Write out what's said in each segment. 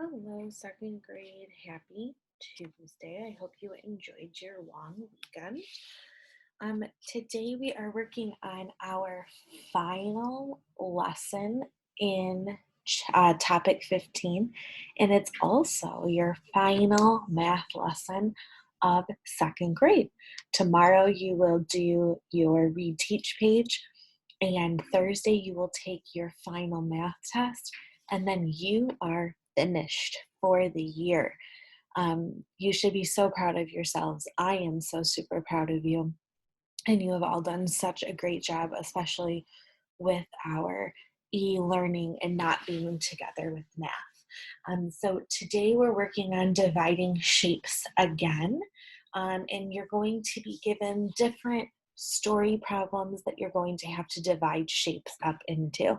Hello, second grade. Happy Tuesday. I hope you enjoyed your long weekend. Today we are working on our final lesson in topic 15, and it's also your final math lesson of second grade. Tomorrow you will do your read teach page, and Thursday you will take your final math test, and then you are finished for the year. You should be so proud of yourselves. I am so super proud of you. And you have all done such a great job, especially with our e-learning and not being together with math. So today we're working on dividing shapes again. And you're going to be given different story problems that you're going to have to divide shapes up into.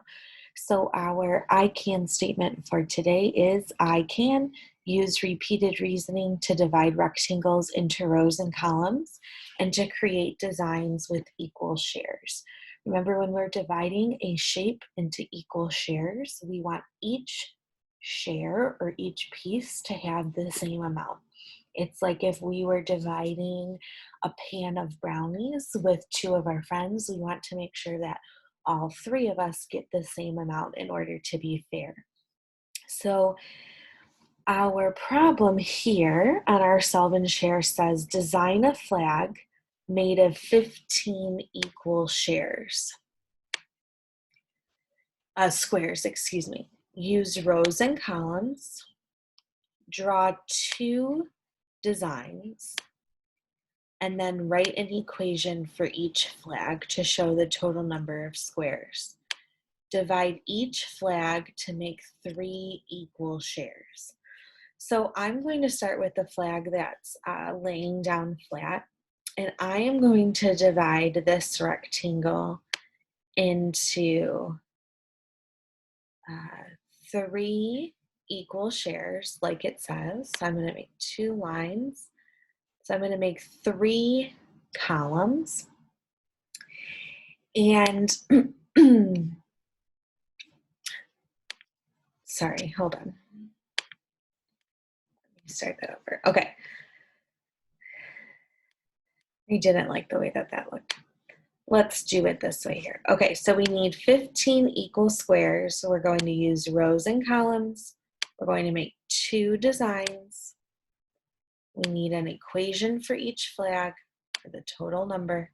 So our I can statement for today is I can use repeated reasoning to divide rectangles into rows and columns and to create designs with equal shares. Remember, when we're dividing a shape into equal shares, we want each share or each piece to have the same amount. It's like if we were dividing a pan of brownies with two of our friends, we want to make sure that all three of us get the same amount in order to be fair. So our problem here on our solve and share says design a flag made of 15 equal squares, excuse me. Use rows and columns, draw two designs, and then write an equation for each flag to show the total number of squares. Divide each flag to make 3 equal shares. So I'm going to start with the flag that's laying down flat, and I am going to divide this rectangle into 3 equal shares, like it says. So I'm going to make 2 lines. So I'm going to make 3 columns. And sorry, hold on. Let me start that over. Okay. I didn't like the way that looked. Let's do it this way here. Okay, so we need 15 equal squares. So we're going to use rows and columns. We're going to make 2 designs. We need an equation for each flag for the total number.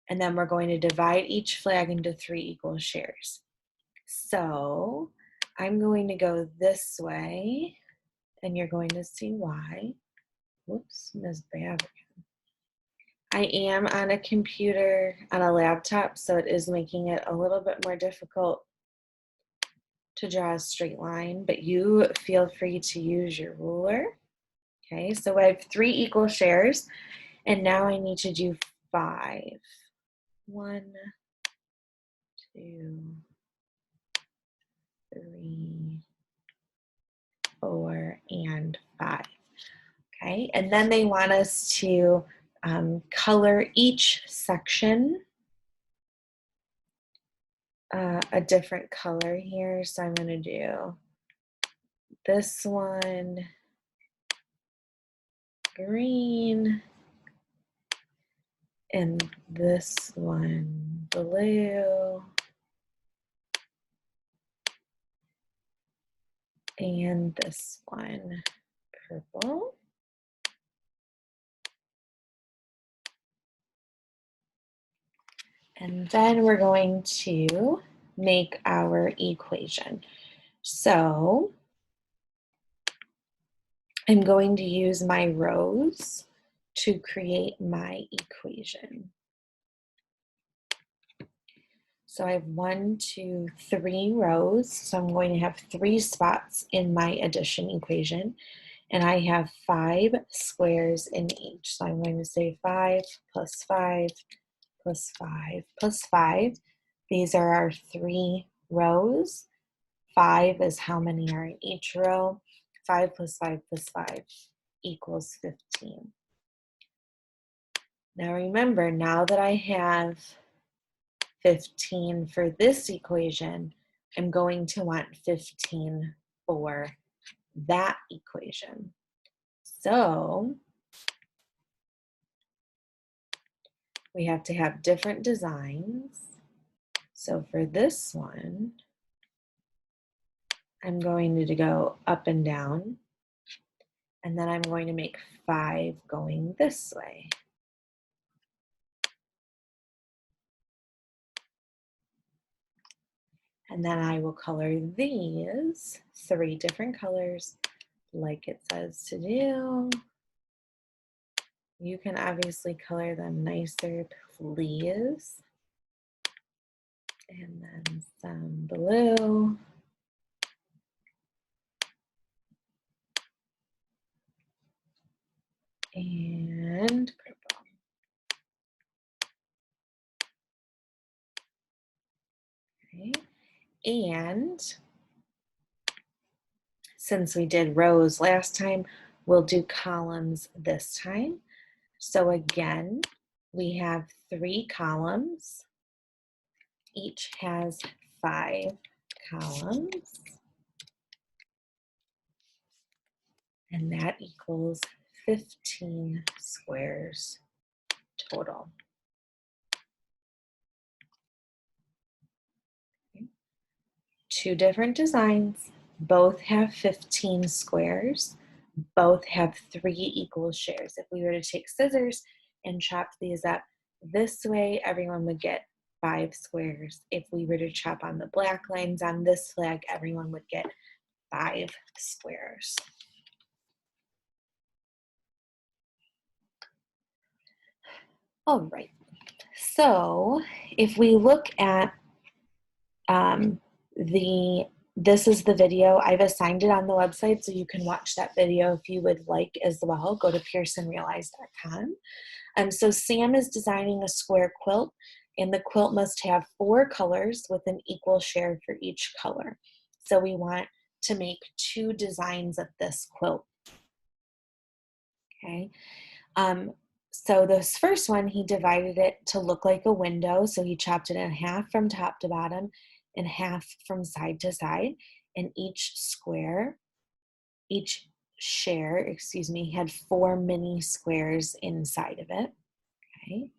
And then we're going to divide each flag into 3 equal shares. So I'm going to go this way, and you're going to see why. Whoops, Ms. Babb. I am on a computer, on a laptop, so it is making it a little bit more difficult to draw a straight line, but you feel free to use your ruler. Okay, so I have 3 equal shares, and now I need to do 5. 1, 2, 3, 4, and 5. Okay, and then they want us to color each section a different color here. So I'm going to do this one green and this one blue and this one purple. And then we're going to make our equation. So I'm going to use my rows to create my equation. So I have 1, 2, 3 rows. So I'm going to have 3 spots in my addition equation. And I have 5 squares in each. So I'm going to say 5 plus 5 plus 5 plus 5. These are our 3 rows. 5 is how many are in each row. 5 plus 5 plus 5 equals 15. Now remember, now that I have 15 for this equation, I'm going to want 15 for that equation. So we have to have different designs. So for this one, I'm going to go up and down, and then I'm going to make 5 going this way. And then I will color these 3 different colors like it says to do. You can obviously color them nicer, please. And then some blue. And purple. Okay. And since we did rows last time, we'll do columns this time. So again, we have 3 columns. Each has 5 columns. And that equals 15 squares total. Okay. 2 different designs, both have 15 squares, both have 3 equal shares. If we were to take scissors and chop these up this way, everyone would get 5 squares. If we were to chop on the black lines on this flag, everyone would get 5 squares. All right, so if we look at this is the video. I've assigned it on the website, so you can watch that video if you would like as well. Go to pearsonrealize.com. So Sam is designing a square quilt, and the quilt must have 4 colors with an equal share for each color. So we want to make 2 designs of this quilt. Okay. So this first one, he divided it to look like a window. So he chopped it in half from top to bottom and half from side to side. And each share, had 4 mini squares inside of it. Okay.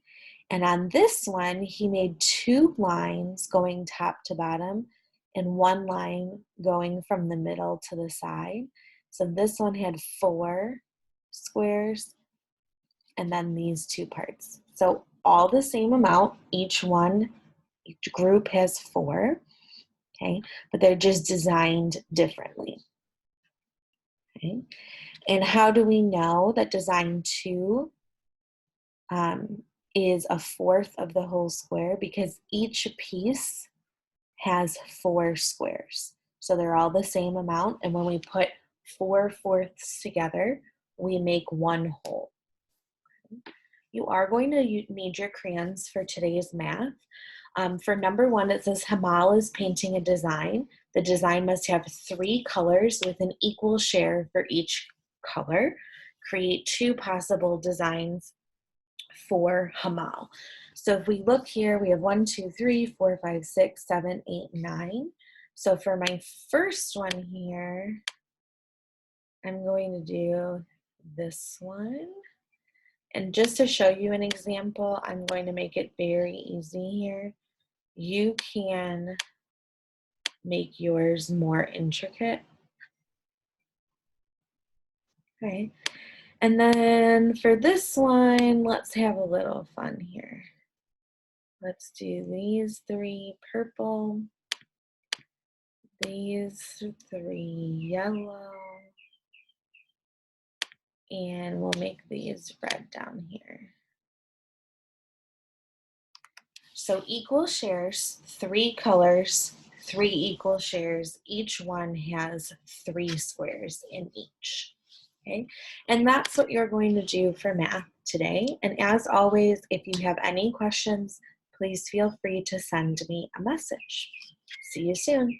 And on this one, he made 2 lines going top to bottom and 1 line going from the middle to the side. So this one had 4 squares, and then these 2 parts. So all the same amount, each group has 4, okay? But they're just designed differently, okay? And how do we know that design 2 is a fourth of the whole square? Because each piece has 4 squares. So they're all the same amount, and when we put 4 fourths together, we make 1 whole. You are going to need your crayons for today's math. For number 1, it says Hamal is painting a design. The design must have 3 colors with an equal share for each color. Create 2 possible designs for Hamal. So if we look here, we have 1, 2, 3, 4, 5, 6, 7, 8, 9. So for my first one here, I'm going to do this one. And just to show you an example, I'm going to make it very easy here. You can make yours more intricate. Okay. And then for this one, let's have a little fun here. Let's do these 3 purple, these 3 yellow, and we'll make these red down here. So equal shares, 3 colors, 3 equal shares. Each one has 3 squares in each. Okay, and that's what you're going to do for math today. And as always, if you have any questions, please feel free to send me a message. See you soon.